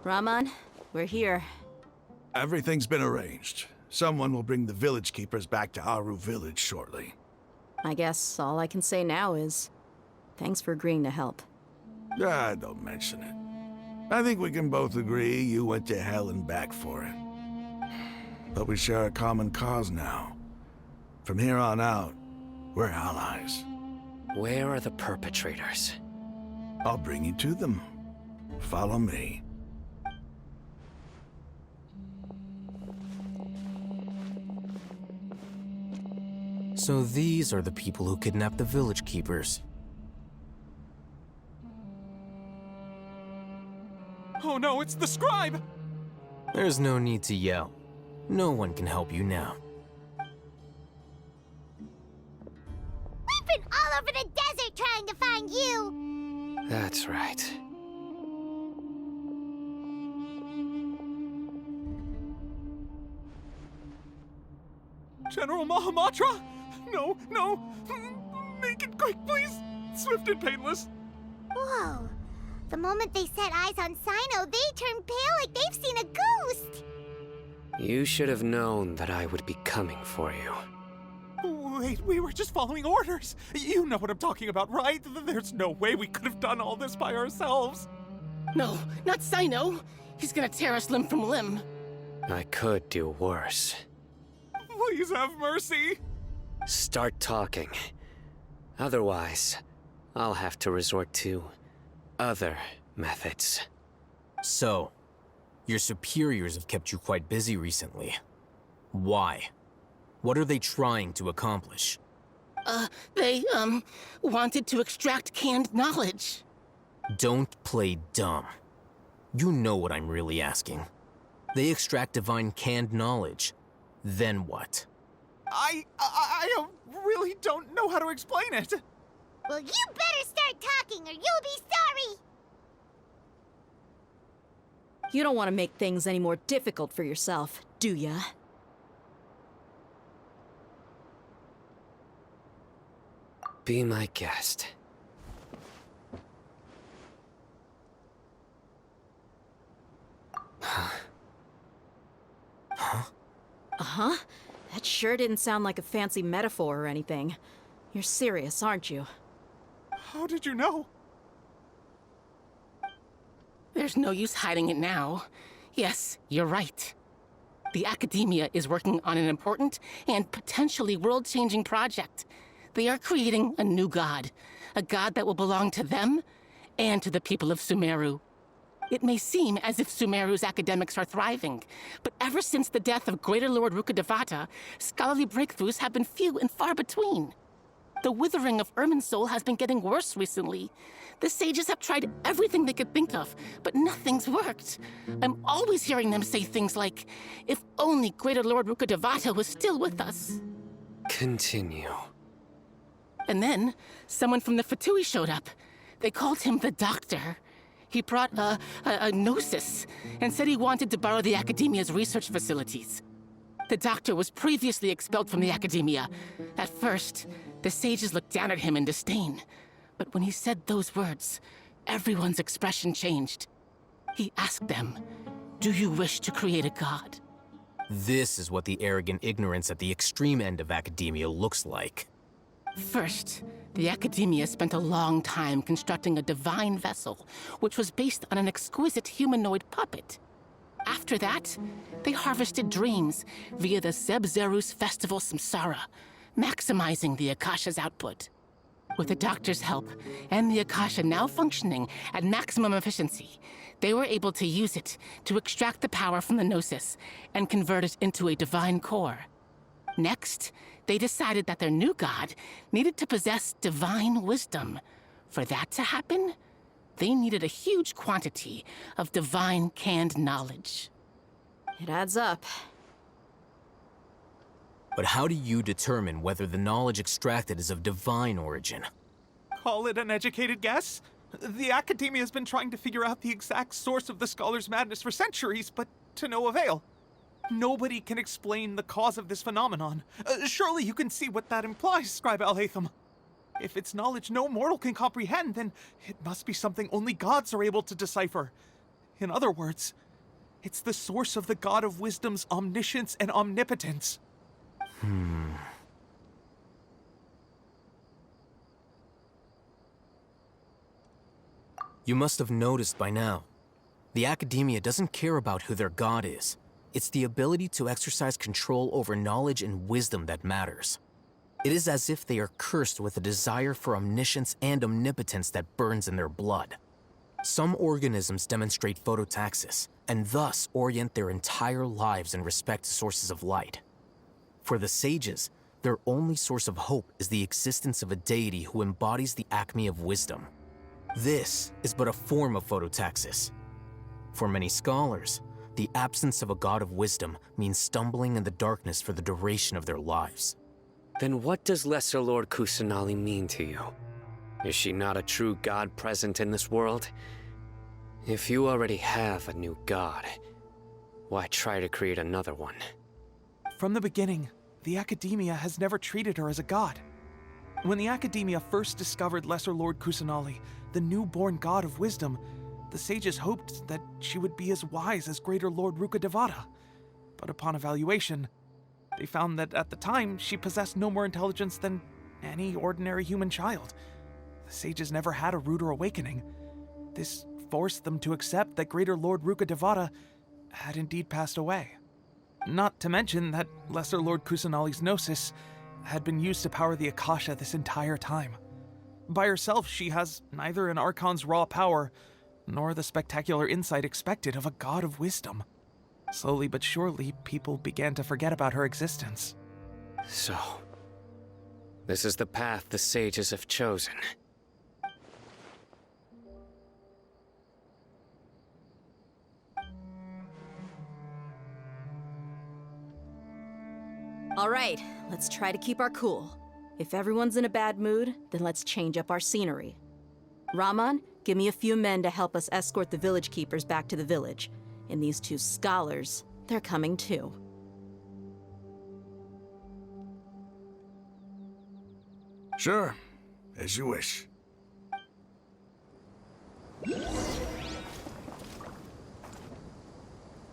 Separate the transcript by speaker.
Speaker 1: Rahman, we're here.
Speaker 2: Everything's been arranged. Someone will bring the village keepers back to Aru village shortly.
Speaker 1: I guess all I can say now is, thanks for agreeing to help.
Speaker 2: Ah, don't mention it. I think we can both agree you went to hell and back for it. But we share a common cause now. From here on out, we're allies.
Speaker 3: Where are the perpetrators?
Speaker 2: I'll bring you to them. Follow me.
Speaker 4: So these are the people who kidnapped the village keepers.
Speaker 5: Oh no, it's the scribe!
Speaker 4: There's no need to yell. No one can help you now.
Speaker 6: We've been all over the desert trying to find you!
Speaker 3: That's right.
Speaker 5: General Mahamatra? No, no! Make it quick, please! Swift and painless!
Speaker 6: Whoa. The moment they set eyes on Sino, they turn pale like they've seen a ghost!
Speaker 3: You should have known that I would be coming for you.
Speaker 5: Wait, we were just following orders! You know what I'm talking about, right? There's no way we could have done all this by ourselves!
Speaker 7: No, not Sino! He's gonna tear us limb from limb.
Speaker 3: I could do worse.
Speaker 5: Please have mercy!
Speaker 3: Start talking. Otherwise, I'll have to resort to other methods.
Speaker 4: So, your superiors have kept you quite busy recently. Why? What are they trying to accomplish?
Speaker 7: They wanted to extract canned knowledge.
Speaker 4: Don't play dumb. You know what I'm really asking. They extract divine canned knowledge. Then what?
Speaker 5: I really don't know how to explain it!
Speaker 6: Well, you better start talking or you'll be sorry!
Speaker 1: You don't want to make things any more difficult for yourself, do ya?
Speaker 3: Be my guest.
Speaker 1: Uh-huh. That sure didn't sound like a fancy metaphor or anything. You're serious, aren't you?
Speaker 5: How did you know?
Speaker 7: There's no use hiding it now. Yes, you're right. The Academia is working on an important and potentially world-changing project. They are creating a new god. A god that will belong to them and to the people of Sumeru. It may seem as if Sumeru's academics are thriving, but ever since the death of Greater Lord Rukkhadevata, scholarly breakthroughs have been few and far between. The withering of Irminsul has been getting worse recently. The sages have tried everything they could think of, but nothing's worked. I'm always hearing them say things like, if only Greater Lord Rukkhadevata was still with us.
Speaker 3: Continue.
Speaker 7: And then, someone from the Fatui showed up. They called him the Doctor. He brought a gnosis and said he wanted to borrow the Academia's research facilities. The Doctor was previously expelled from the Academia. At first, the sages looked down at him in disdain. But when he said those words, everyone's expression changed. He asked them, "Do you wish to create a god?"
Speaker 4: This is what the arrogant ignorance at the extreme end of academia looks like.
Speaker 7: First, the Academia spent a long time constructing a divine vessel, which was based on an exquisite humanoid puppet. After that, they harvested dreams via the Zeb-Zerus festival Samsara, maximizing the Akasha's output. With the Doctor's help, and the Akasha now functioning at maximum efficiency, they were able to use it to extract the power from the Gnosis and convert it into a divine core. Next, they decided that their new god needed to possess divine wisdom. For that to happen, they needed a huge quantity of divine canned knowledge.
Speaker 1: It adds up.
Speaker 4: But how do you determine whether the knowledge extracted is of divine origin?
Speaker 5: Call it an educated guess? The Academia has been trying to figure out the exact source of the scholar's madness for centuries, but to no avail. Nobody can explain the cause of this phenomenon. Surely you can see what that implies, Scribe Al-Haytham. If it's knowledge no mortal can comprehend, then it must be something only gods are able to decipher. In other words, it's the source of the God of Wisdom's omniscience and omnipotence.
Speaker 4: You must have noticed by now. The Academia doesn't care about who their god is. It's the ability to exercise control over knowledge and wisdom that matters. It is as if they are cursed with a desire for omniscience and omnipotence that burns in their blood. Some organisms demonstrate phototaxis, and thus orient their entire lives in respect to sources of light. For the sages, their only source of hope is the existence of a deity who embodies the acme of wisdom. This is but a form of phototaxis. For many scholars, the absence of a god of wisdom means stumbling in the darkness for the duration of their lives.
Speaker 3: Then what does Lesser Lord Kusanali mean to you? Is she not a true god present in this world? If you already have a new god, why try to create another one?
Speaker 5: From the beginning, the Academia has never treated her as a god. When the Academia first discovered Lesser Lord Kusanali, the newborn god of wisdom, the sages hoped that she would be as wise as Greater Lord Rukkhadevata. But upon evaluation, they found that at the time, she possessed no more intelligence than any ordinary human child. The sages never had a ruder awakening. This forced them to accept that Greater Lord Rukkhadevata had indeed passed away. Not to mention that Lesser Lord Kusanali's gnosis had been used to power the Akasha this entire time. By herself, she has neither an Archon's raw power, nor the spectacular insight expected of a god of wisdom. Slowly but surely, people began to forget about her existence.
Speaker 3: So, this is the path the sages have chosen.
Speaker 1: All right, let's try to keep our cool. If everyone's in a bad mood, then let's change up our scenery. Rahman, give me a few men to help us escort the village keepers back to the village. And these two scholars, they're coming too.
Speaker 2: Sure, as you wish.